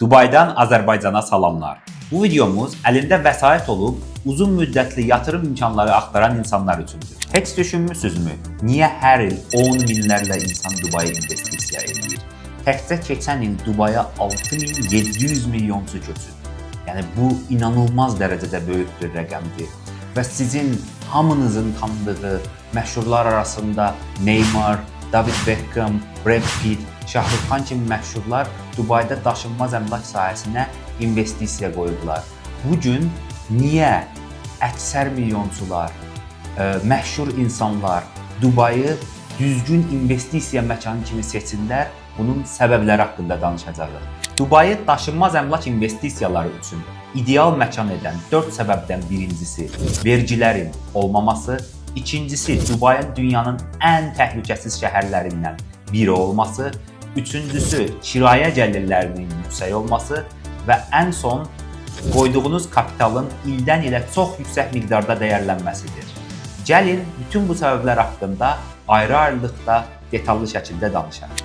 Dubaydan Azərbaycana salamlar. Bu videomuz əlində vəsait olub uzun müddətli yatırım imkanları axtaran insanlar üçündür. Heç düşünmüsünüzmü? Niyə hər il 10 minlərlə insan Dubaya investisiya edir? Təkcə keçən il Dubaya 6700 milyonçu köçüb. Yəni bu inanılmaz dərəcədə böyük bir rəqəmdir. Və sizin hamınızın tanıdığı məşhurlar arasında Neymar, David Beckham, Brad Pitt, Şahrukh Khan kimi məşhurlar Dubayda daşınmaz əmlak sahəsinə investisiya qoyublar. Bugün niyə əksər milyonçular, məşhur insanlar Dubayı düzgün investisiya məkanı kimi seçirlər? Bunun səbəbləri haqqında danışacağıq. Dubayı daşınmaz əmlak investisiyaları üçün ideal məkan edən 4 səbəbdən birincisi vergilərin olmaması, ikincisi Dubayın dünyanın ən təhlükəsiz şəhərlərindən biri olması, üçüncüsü kirayə gəlirlərinin yüksək olması və ən son qoyduğunuz kapitalın ildən ilə çox yüksək miqdarda dəyərlənməsidir. Gəlin bütün bu səbəblər haqqında ayrı-ayrılıqda detallı şəkildə danışaq.